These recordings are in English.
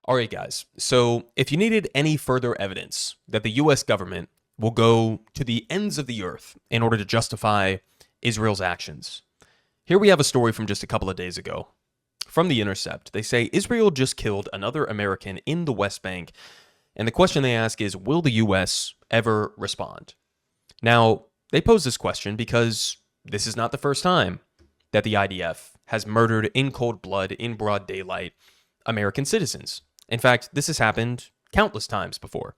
All right, guys. So if you needed any further evidence that the US government will go to the ends of the earth in order to justify Israel's actions, here we have a story from just a couple of days ago. From The Intercept, they say Israel just killed another American in the West Bank, and the question they ask is, will the US ever respond? Now, they pose this question because this is not the first time that the IDF has murdered in cold blood, in broad daylight, American citizens. In fact, this has happened countless times before.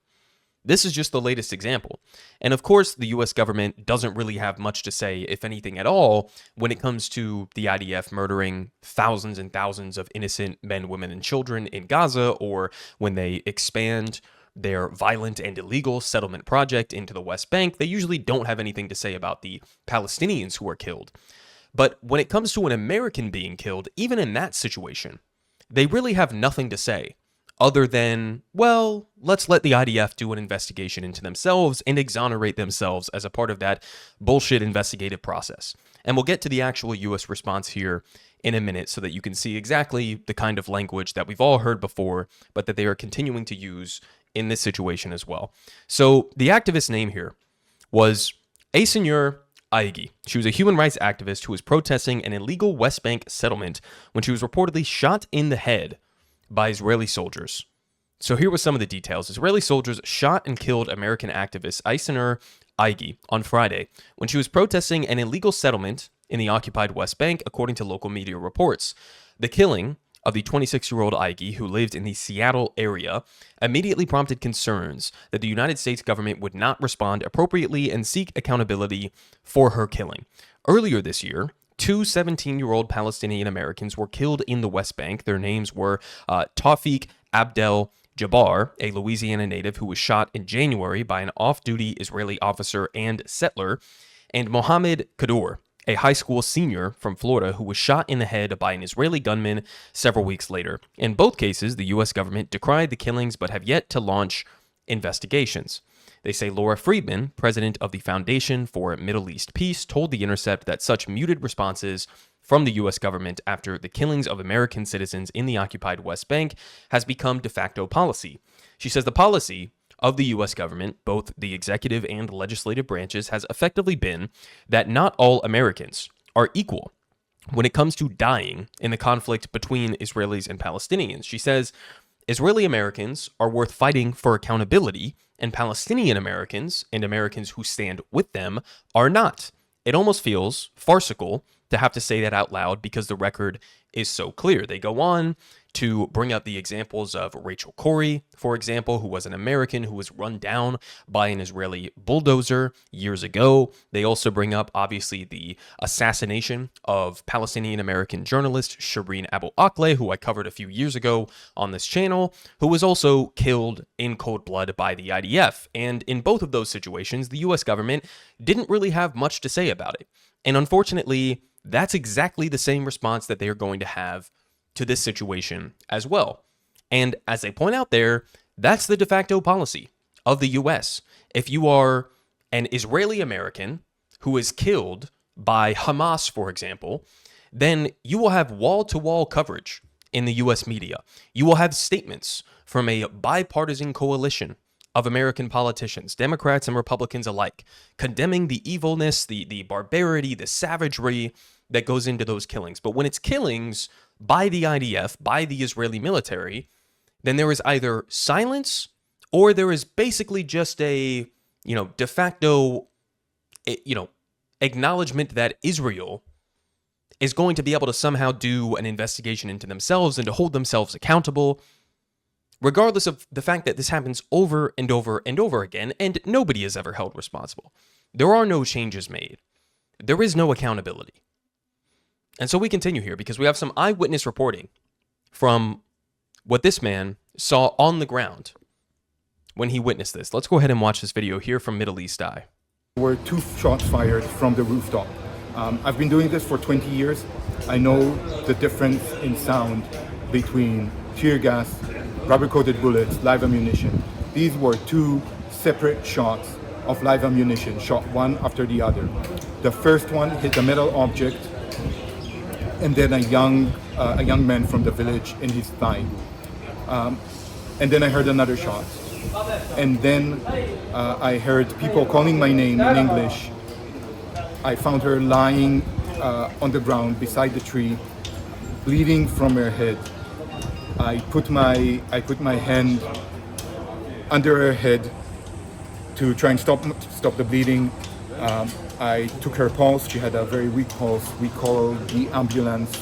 This is just the latest example. And of course, the US government doesn't really have much to say, if anything at all, when it comes to the IDF murdering thousands and thousands of innocent men, women, and children in Gaza, or when they expand their violent and illegal settlement project into the West Bank. They usually don't have anything to say about the Palestinians who are killed. But when it comes to an American being killed, even in that situation, they really have nothing to say other than, well, let's let the IDF do an investigation into themselves and exonerate themselves as a part of that bullshit investigative process. And we'll get to the actual US response here in a minute so that you can see exactly the kind of language that we've all heard before, but that they are continuing to use in this situation as well. So the activist's name here was Aysenur Eygi. She was a human rights activist who was protesting an illegal West Bank settlement when she was reportedly shot in the head by Israeli soldiers. So here were some of the details. Israeli soldiers shot and killed American activist Aysenur Eygi on Friday when she was protesting an illegal settlement in the occupied West Bank, according to local media reports. The killing of the 26-year-old Eygi, who lived in the Seattle area, immediately prompted concerns that the United States government would not respond appropriately and seek accountability for her killing. Earlier this year, two 17-year-old Palestinian Americans were killed in the West Bank. Their names were Tawfiq Abdel Jabbar, a Louisiana native who was shot in January by an off-duty Israeli officer and settler, and Mohammed Kadour, a high school senior from Florida who was shot in the head by an Israeli gunman several weeks later. In both cases, the U.S. government decried the killings but have yet to launch investigations. They say Laura Friedman, president of the Foundation for Middle East Peace, told The Intercept that such muted responses from the U.S. government after the killings of American citizens in the occupied West Bank has become de facto policy. She says the policy of the U.S. government, both the executive and legislative branches, has effectively been that not all Americans are equal when it comes to dying in the conflict between Israelis and Palestinians. She says Israeli Americans are worth fighting for accountability, and Palestinian Americans and Americans who stand with them are not. It almost feels farcical to have to say that out loud because the record is so clear. They go on to bring up the examples of Rachel Corrie, for example, who was an American who was run down by an Israeli bulldozer years ago. They also bring up, obviously, the assassination of Palestinian-American journalist Shireen Abu Akleh, who I covered a few years ago on this channel, who was also killed in cold blood by the IDF. And in both of those situations, the U.S. government didn't really have much to say about it. And unfortunately, that's exactly the same response that they are going to have to this situation as well. And as they point out there, that's the de facto policy of the U.S. If you are an Israeli American who is killed by Hamas, for example, then you will have wall-to-wall coverage in the U.S. media. You will have statements from a bipartisan coalition of American politicians, Democrats and Republicans alike, condemning the evilness, the barbarity, the savagery that goes into those killings. But when it's killings by the IDF, by the Israeli military, then there is either silence or there is basically just a, de facto, acknowledgement that Israel is going to be able to somehow do an investigation into themselves and to hold themselves accountable, regardless of the fact that this happens over and over and over again, and nobody is ever held responsible. There are no changes made. There is no accountability. And so we continue here because we have some eyewitness reporting from what this man saw on the ground when he witnessed this. Let's go ahead and watch this video here from Middle East Eye. There were 2 shots fired from the rooftop. I've been doing this for 20 years. I know the difference in sound between tear gas, rubber-coated bullets, live ammunition. These were 2 separate shots of live ammunition, shot one after the other. The first one hit a metal object, and then a young man from the village in his thigh. And then I heard another shot. And then I heard people calling my name in English. I found her lying on the ground beside the tree, bleeding from her head. I put my hand under her head to try and stop the bleeding. I took her pulse. She had a very weak pulse. We called the ambulance.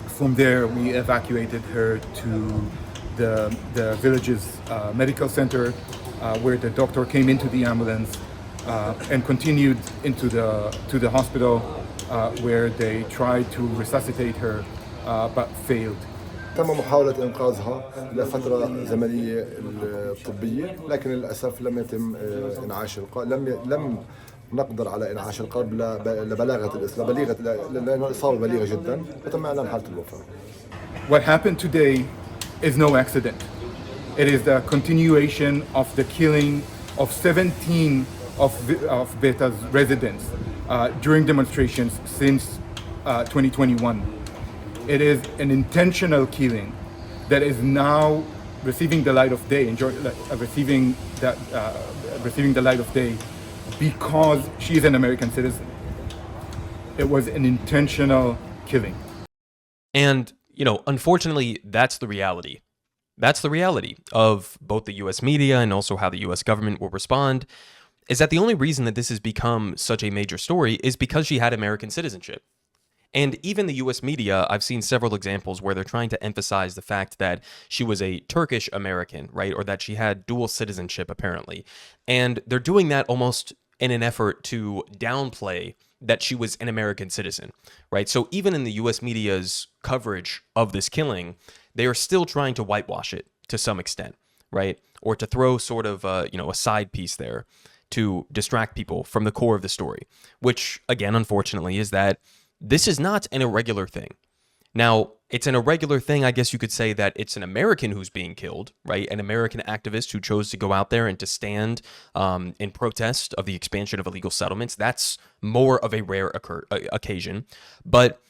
From there, we evacuated her to the village's medical center, where the doctor came into the ambulance and continued into the hospital, where they tried to resuscitate her, but failed. تم محاولة إنقاذها لفترة زمنية الطبية، لكن للأسف لم يتم إنعاش القلب. لم نقدر على إنعاش القلب لبلاغة لأن الإصابة بليغة جدا، وتم إعلان حالة الوفاة. What happened today is no accident. It is the continuation of the killing of 17 of Beta's residents during demonstrations since 2021. It is an intentional killing that is now receiving the light of day, receiving the light of day because she is an American citizen. It was an intentional killing. And, unfortunately, that's the reality. That's the reality of both the US media and also how the US government will respond, is that the only reason that this has become such a major story is because she had American citizenship. And even the US media, I've seen several examples where they're trying to emphasize the fact that she was a Turkish American, right? Or that she had dual citizenship, apparently. And they're doing that almost in an effort to downplay that she was an American citizen, right? So even in the US media's coverage of this killing, they are still trying to whitewash it to some extent, right? Or to throw sort of a side piece there to distract people from the core of the story, which, again, unfortunately, is that this is not an irregular thing. Now, it's an irregular thing, I guess you could say, that it's an American who's being killed, right? An American activist who chose to go out there and to stand in protest of the expansion of illegal settlements. That's more of a rare occasion. But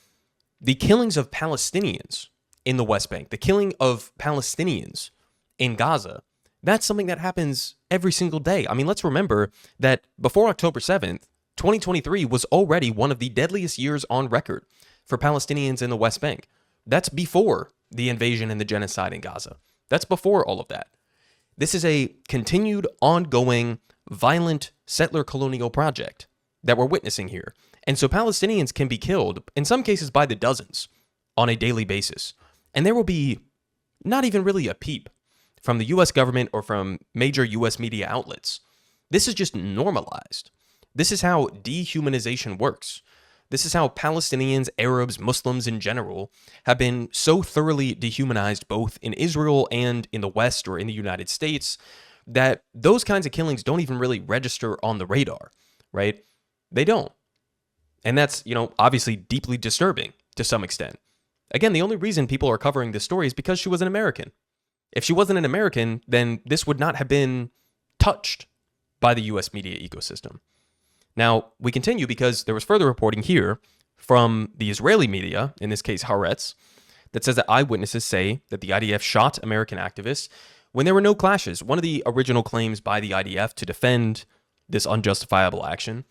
the killings of Palestinians in the West Bank, the killing of Palestinians in Gaza, that's something that happens every single day. I mean, let's remember that before October 7th, 2023 was already one of the deadliest years on record for Palestinians in the West Bank. That's before the invasion and the genocide in Gaza. That's before all of that. This is a continued, ongoing, violent settler colonial project that we're witnessing here. And so Palestinians can be killed, in some cases by the dozens, on a daily basis. And there will be not even really a peep from the US government or from major US media outlets. This is just normalized. This is how dehumanization works. This is how Palestinians, Arabs, Muslims in general have been so thoroughly dehumanized both in Israel and in the West or in the United States that those kinds of killings don't even really register on the radar, right? They don't. And that's, obviously deeply disturbing to some extent. Again, the only reason people are covering this story is because she was an American. If she wasn't an American, then this would not have been touched by the US media ecosystem. Now, we continue because there was further reporting here from the Israeli media, in this case Haaretz, that says that eyewitnesses say that the IDF shot American activists when there were no clashes. One of the original claims by the IDF to defend this unjustifiable action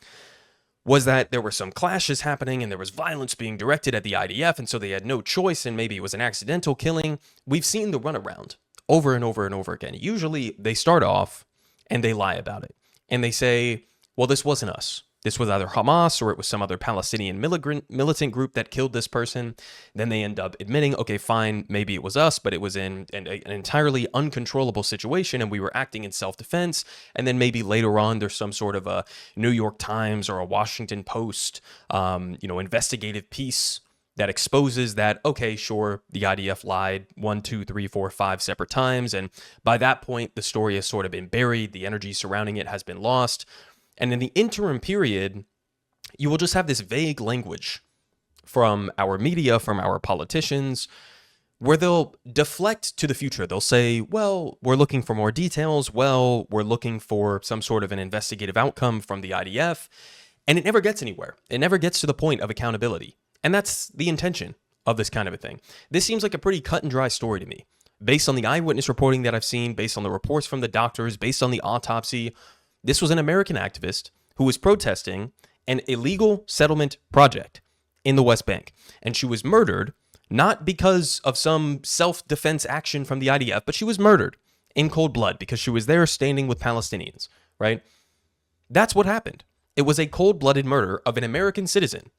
was that there were some clashes happening and there was violence being directed at the IDF, and so they had no choice and maybe it was an accidental killing. We've seen the runaround over and over and over again. Usually they start off and they lie about it. And they say, well, this wasn't us. This was either Hamas or it was some other Palestinian militant group that killed this person. Then they end up admitting, okay, fine, maybe it was us, but it was in an entirely uncontrollable situation and we were acting in self-defense. And then maybe later on there's some sort of a New York Times or a Washington Post, investigative piece that exposes that, okay, sure, the IDF lied 1, 2, 3, 4, 5 separate times. And by that point, the story has sort of been buried. The energy surrounding it has been lost. And in the interim period, you will just have this vague language from our media, from our politicians, where they'll deflect to the future. They'll say, well, we're looking for more details. Well, we're looking for some sort of an investigative outcome from the IDF. And it never gets anywhere. It never gets to the point of accountability. And that's the intention of this kind of a thing. This seems like a pretty cut and dry story to me. Based on the eyewitness reporting that I've seen, based on the reports from the doctors, based on the autopsy, this was an American activist who was protesting an illegal settlement project in the West Bank. And she was murdered, not because of some self-defense action from the IDF, but she was murdered in cold blood because she was there standing with Palestinians, right? That's what happened. It was a cold-blooded murder of an American citizen,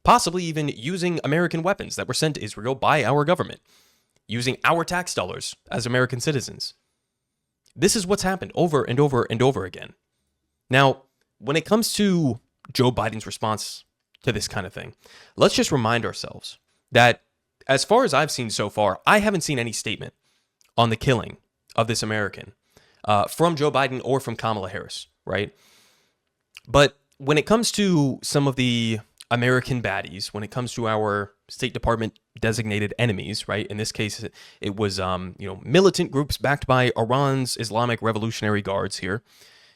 possibly even using American weapons that were sent to Israel by our government, using our tax dollars as American citizens. This is what's happened over and over and over again. Now, when it comes to Joe Biden's response to this kind of thing, let's just remind ourselves that as far as I've seen so far, I haven't seen any statement on the killing of this American from Joe Biden or from Kamala Harris, right? But when it comes to some of the American baddies, when it comes to our State Department designated enemies, right? In this case, it was militant groups backed by Iran's Islamic Revolutionary Guards here.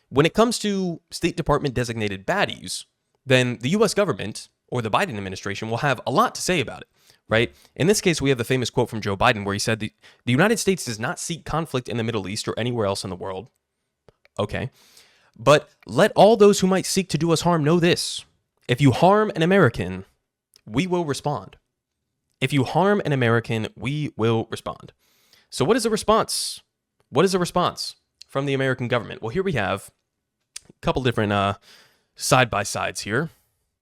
When it comes to State Department designated baddies, then the U.S. government or the Biden administration will have a lot to say about it, right? In this case, we have the famous quote from Joe Biden where he said, the United States does not seek conflict in the Middle East or anywhere else in the world. Okay. But let all those who might seek to do us harm know this. If you harm an American, we will respond. If you harm an American, we will respond. So what is the response? What is the response from the American government? Well, here we have a couple different side-by-sides here,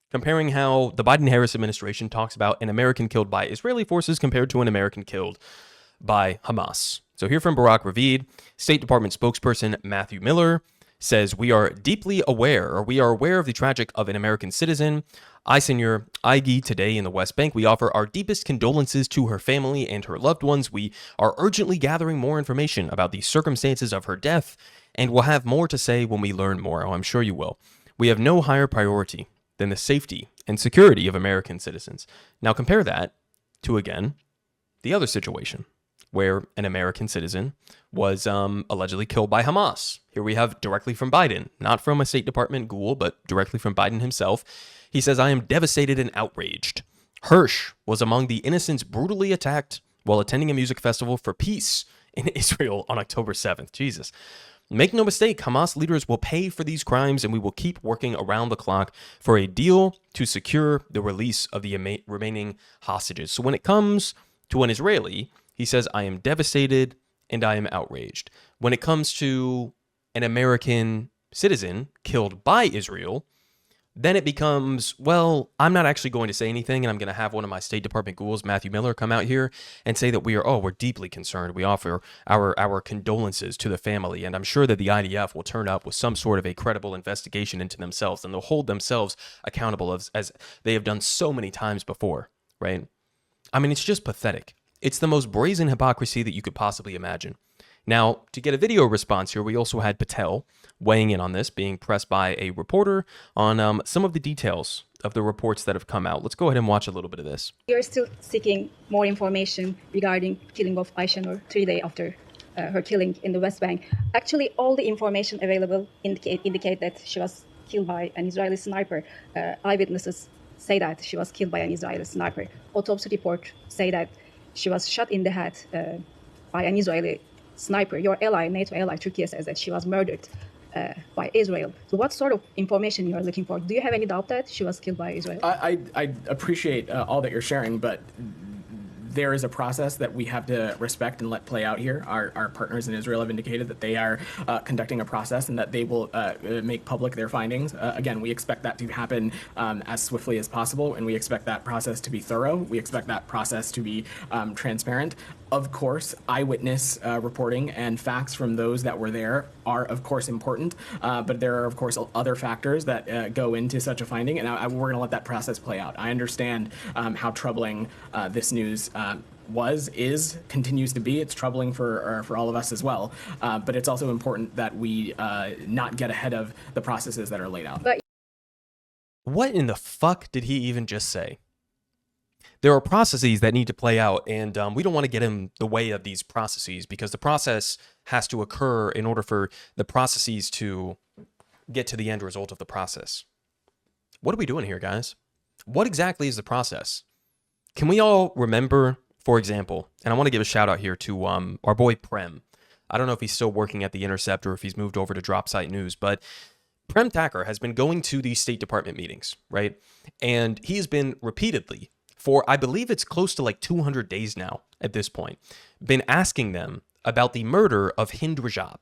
comparing how the Biden-Harris administration talks about an American killed by Israeli forces compared to an American killed by Hamas. So here from Barak Ravid, State Department spokesperson Matthew Miller says, we are aware of the tragic of an American citizen, Aysenur Eygi, today in the West Bank. We offer our deepest condolences to her family and her loved ones. We are urgently gathering more information about the circumstances of her death, and we'll have more to say when we learn more. Oh, I'm sure you will. We have no higher priority than the safety and security of American citizens. Now compare that to, again, the other situation where an American citizen was allegedly killed by Hamas. Here we have directly from Biden, not from a State Department ghoul, but directly from Biden himself. He says, I am devastated and outraged. Hirsch was among the innocents brutally attacked while attending a music festival for peace in Israel on October 7th. Jesus. Make no mistake, Hamas leaders will pay for these crimes, and we will keep working around the clock for a deal to secure the release of the remaining hostages. So when it comes to an Israeli, he says, I am devastated and I am outraged. When it comes to an American citizen killed by Israel, then it becomes, well, I'm not actually going to say anything, and I'm going to have one of my State Department ghouls, Matthew Miller, come out here and say that we're deeply concerned. We offer our condolences to the family, and I'm sure that the IDF will turn up with some sort of a credible investigation into themselves, and they'll hold themselves accountable as they have done so many times before, right? I mean, it's just pathetic. It's the most brazen hypocrisy that you could possibly imagine. Now, to get a video response here, we also had Patel weighing in on this, being pressed by a reporter on some of the details of the reports that have come out. Let's go ahead and watch a little bit of this. We are still seeking more information regarding killing of Aysenur 3 days after her killing in the West Bank. Actually, all the information available indicate that she was killed by an Israeli sniper. Eyewitnesses say that she was killed by an Israeli sniper. Autopsy report say that she was shot in the head by an Israeli sniper. Your ally, NATO ally, Turkey, says that she was murdered by Israel. So what sort of information you are looking for? Do you have any doubt that she was killed by Israel? I appreciate all that you're sharing, but there is a process that we have to respect and let play out here. Our partners in Israel have indicated that they are conducting a process and that they will make public their findings. Again, we expect that to happen as swiftly as possible, and we expect that process to be thorough. We expect that process to be transparent. Of course, eyewitness reporting and facts from those that were there are, of course, important, but there are, of course, other factors that go into such a finding, and we're going to let that process play out. I understand how troubling this news continues to be. It's troubling for all of us as well, but it's also important that we not get ahead of the processes that are laid out. What in the fuck did he even just say? There are processes that need to play out, and we don't want to get in the way of these processes because the process has to occur in order for the processes to get to the end result of the process. What are we doing here, guys? What exactly is the process? Can we all remember, for example, and I want to give a shout out here to our boy Prem. I don't know if he's still working at The Intercept or if he's moved over to Dropsite News, but Prem Tacker has been going to these State Department meetings, right? And he has been repeatedly, for I believe it's close to like 200 days now at this point, been asking them about the murder of Hind Rajab.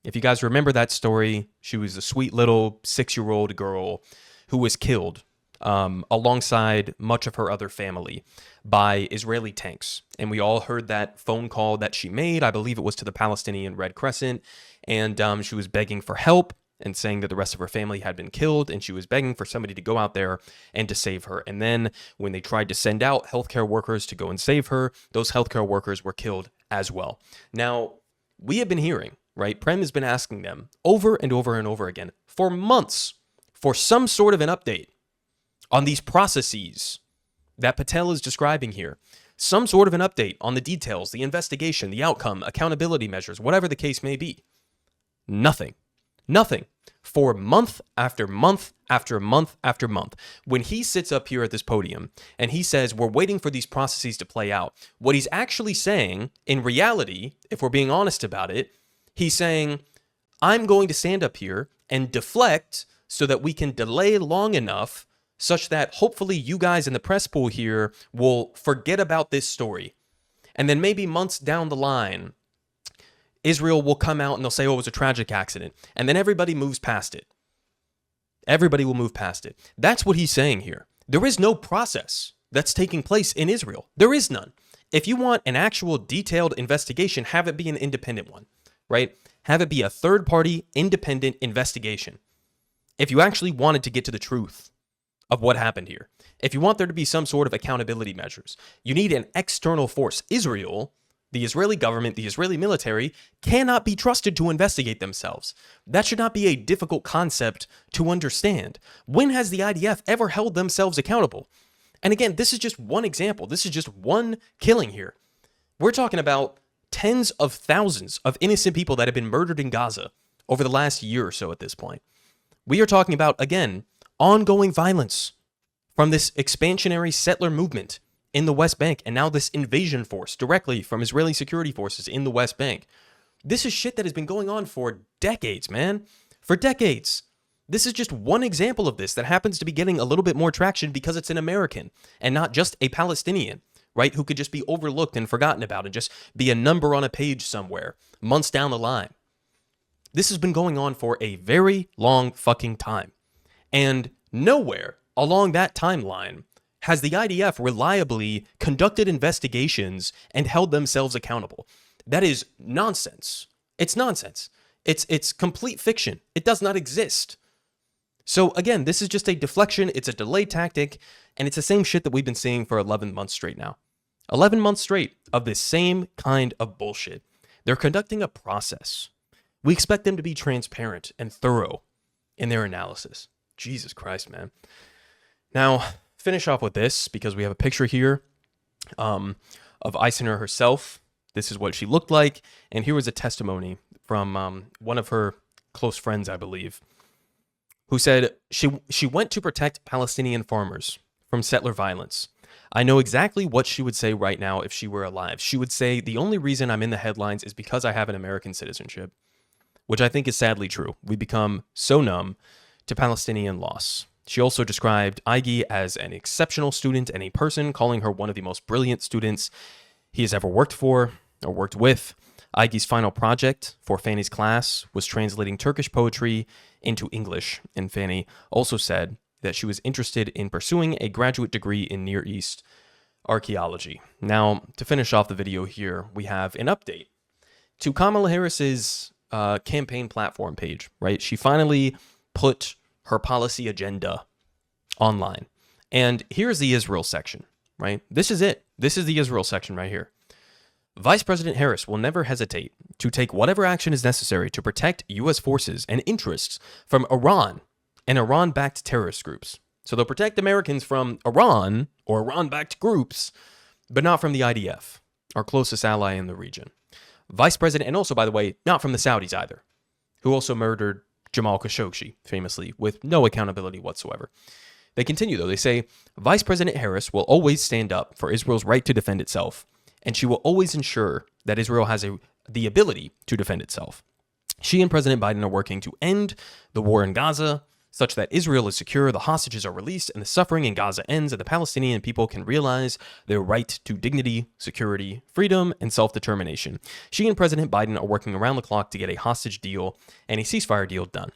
If you guys remember that story, she was a sweet little 6-year-old girl who was killed alongside much of her other family by Israeli tanks. And we all heard that phone call that she made. I believe it was to the Palestinian Red Crescent. And she was begging for help and saying that the rest of her family had been killed. And she was begging for somebody to go out there and to save her. And then when they tried to send out healthcare workers to go and save her, those healthcare workers were killed as well. Now, we have been hearing, right? Prem has been asking them over and over and over again for months for some sort of an update on these processes that Patel is describing here. Some sort of an update on the details, the investigation, the outcome, accountability measures, whatever the case may be. Nothing. Nothing. For month after month after month after month. When he sits up here at this podium and he says, we're waiting for these processes to play out, what he's actually saying, in reality, if we're being honest about it, he's saying, I'm going to stand up here and deflect so that we can delay long enough such that hopefully you guys in the press pool here will forget about this story. And then maybe months down the line, Israel will come out and they'll say, oh, it was a tragic accident. And then everybody moves past it. Everybody will move past it. That's what he's saying here. There is no process that's taking place in Israel. There is none. If you want an actual detailed investigation, have it be an independent one, right? Have it be a third-party independent investigation. If you actually wanted to get to the truth of what happened here, if you want there to be some sort of accountability measures, you need an external force. Israel, the Israeli government, the Israeli military cannot be trusted to investigate themselves. That should not be a difficult concept to understand. When has the IDF ever held themselves accountable? And again, this is just one example. This is just one killing here. We're talking about tens of thousands of innocent people that have been murdered in Gaza over the last year or so at this point. We are talking about, again, ongoing violence from this expansionary settler movement in the West Bank, and now this invasion force directly from Israeli security forces in the West Bank. This is shit that has been going on for decades, man. For decades. This is just one example of this that happens to be getting a little bit more traction because it's an American and not just a Palestinian, right? Who could just be overlooked and forgotten about and just be a number on a page somewhere months down the line. This has been going on for a very long fucking time. And nowhere along that timeline has the IDF reliably conducted investigations and held themselves accountable. That is nonsense. It's nonsense. It's complete fiction. It does not exist. So again, this is just a deflection. It's a delay tactic, and it's the same shit that we've been seeing for 11 months straight now. 11 months straight of this same kind of bullshit. They're conducting a process. We expect them to be transparent and thorough in their analysis. Jesus Christ, man. Now, finish off with this because we have a picture here of Aysenur herself. This is what she looked like. And here was a testimony from one of her close friends, I believe, who said she went to protect Palestinian farmers from settler violence. I know exactly what she would say right now if she were alive. She would say, the only reason I'm in the headlines is because I have an American citizenship, which I think is sadly true. We become so numb to Palestinian loss. She also described Eygi as an exceptional student and a person, calling her one of the most brilliant students he has ever worked for or worked with. Eygi's final project for Fanny's class was translating Turkish poetry into English, and Fanny also said that she was interested in pursuing a graduate degree in Near East archaeology. Now, to finish off the video here, we have an update to Kamala Harris's campaign platform page, right? She finally put her policy agenda online. And here's the Israel section, right? This is it. This is the Israel section right here. Vice President Harris will never hesitate to take whatever action is necessary to protect U.S. forces and interests from Iran and Iran-backed terrorist groups. So they'll protect Americans from Iran or Iran-backed groups, but not from the IDF, our closest ally in the region. Vice President, and also, by the way, not from the Saudis either, who also murdered Jamal Khashoggi, famously, with no accountability whatsoever. They continue, though. They say, Vice President Harris will always stand up for Israel's right to defend itself, and she will always ensure that Israel has the ability to defend itself. She and President Biden are working to end the war in Gaza, such that Israel is secure, the hostages are released, and the suffering in Gaza ends, and the Palestinian people can realize their right to dignity, security, freedom, and self-determination. She and President Biden are working around the clock to get a hostage deal and a ceasefire deal done.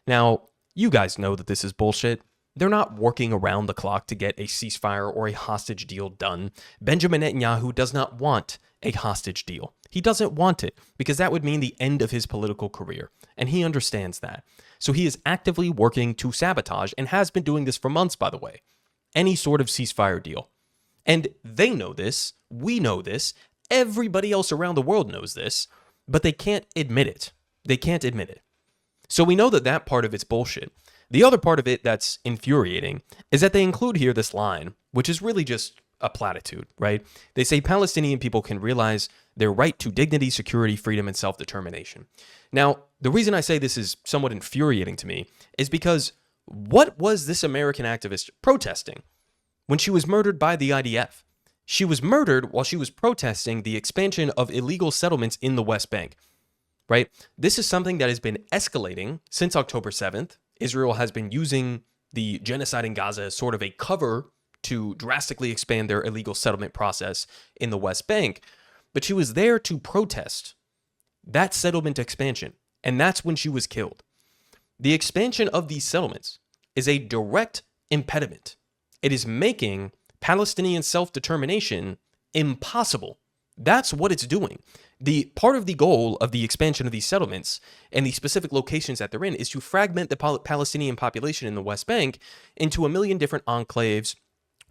Now, you guys know that this is bullshit. They're not working around the clock to get a ceasefire or a hostage deal done. Benjamin Netanyahu does not want a hostage deal. He doesn't want it because that would mean the end of his political career, and he understands that. So he is actively working to sabotage, and has been doing this for months, by the way, any sort of ceasefire deal. And they know this, we know this, everybody else around the world knows this, but they can't admit it. They can't admit it. So we know that that part of it's bullshit. The other part of it that's infuriating is that they include here this line, which is really just a platitude, right? They say Palestinian people can realize their right to dignity, security, freedom, and self-determination. Now, the reason I say this is somewhat infuriating to me is because what was this American activist protesting when she was murdered by the IDF? She was murdered while she was protesting the expansion of illegal settlements in the West Bank, right? This is something that has been escalating since October 7th. Israel has been using the genocide in Gaza as sort of a cover to drastically expand their illegal settlement process in the West Bank. But she was there to protest that settlement expansion, and that's when she was killed. The expansion of these settlements is a direct impediment. It is making Palestinian self-determination impossible. That's what it's doing. The part of the goal of the expansion of these settlements and the specific locations that they're in is to fragment the Palestinian population in the West Bank into a million different enclaves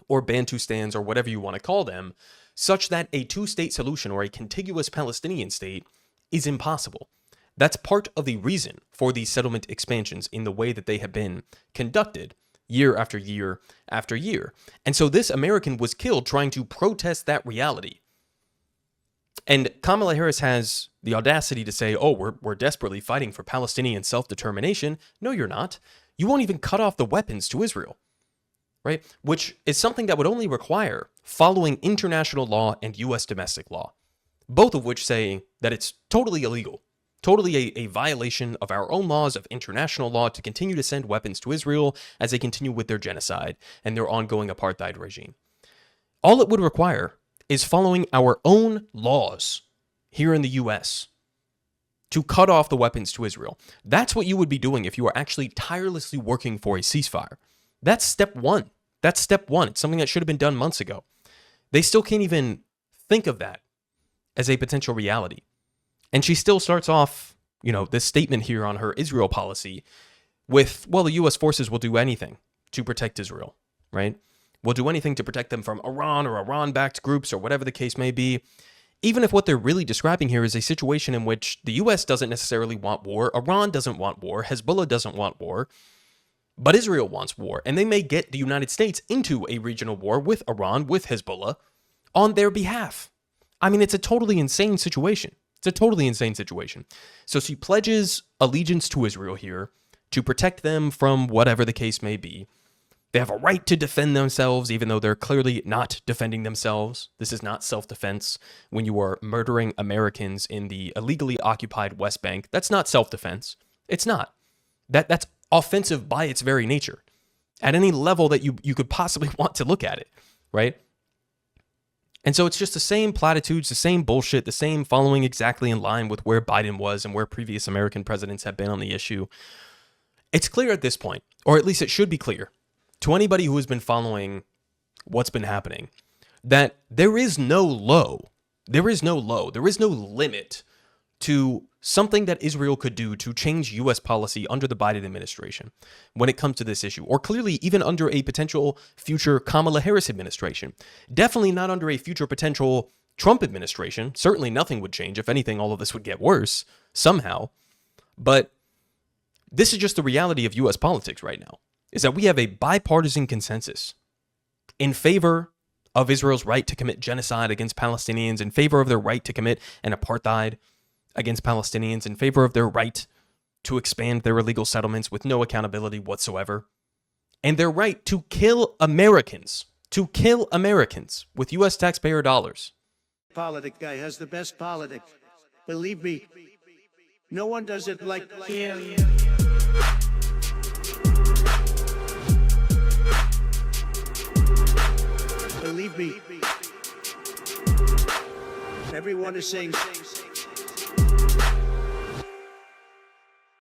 or Bantustans or whatever you want to call them, such that a two-state solution or a contiguous Palestinian state is impossible. That's part of the reason for these settlement expansions in the way that they have been conducted year after year after year. And so this American was killed trying to protest that reality. And Kamala Harris has the audacity to say, oh, we're desperately fighting for Palestinian self-determination. No, you're not. You won't even cut off the weapons to Israel, right? Which is something that would only require following international law and U.S. domestic law, both of which say that it's totally illegal, totally a violation of our own laws, of international law, to continue to send weapons to Israel as they continue with their genocide and their ongoing apartheid regime. All it would require is following our own laws here in the U.S. to cut off the weapons to Israel. That's what you would be doing if you were actually tirelessly working for a ceasefire. That's step one. That's step one. It's something that should have been done months ago. They still can't even think of that as a potential reality. And she still starts off, this statement here on her Israel policy with, well, the U.S. forces will do anything to protect Israel, right? We'll do anything to protect them from Iran or Iran-backed groups or whatever the case may be. Even if what they're really describing here is a situation in which the U.S. doesn't necessarily want war, Iran doesn't want war, Hezbollah doesn't want war, but Israel wants war. And they may get the United States into a regional war with Iran, with Hezbollah, on their behalf. I mean, it's a totally insane situation. It's a totally insane situation. So she pledges allegiance to Israel here to protect them from whatever the case may be. They have a right to defend themselves, even though they're clearly not defending themselves. This is not self-defense. When you are murdering Americans in the illegally occupied West Bank, that's not self-defense. It's not. That's offensive by its very nature, at any level that you could possibly want to look at it, right? And so it's just the same platitudes, the same bullshit, the same following exactly in line with where Biden was and where previous American presidents have been on the issue. It's clear at this point, or at least it should be clear, to anybody who has been following what's been happening, that there is no low, there is no limit to something that Israel could do to change U.S. policy under the Biden administration when it comes to this issue, or clearly even under a potential future Kamala Harris administration. Definitely not under a future potential Trump administration. Certainly nothing would change. If anything, all of this would get worse somehow. But this is just the reality of U.S. politics right now, is that we have a bipartisan consensus in favor of Israel's right to commit genocide against Palestinians, in favor of their right to commit an apartheid against Palestinians, in favor of their right to expand their illegal settlements with no accountability whatsoever. and their right to kill Americans with U.S. taxpayer dollars. Politic guy has the best politic. Believe me, no one does it like him. Believe me, everyone is saying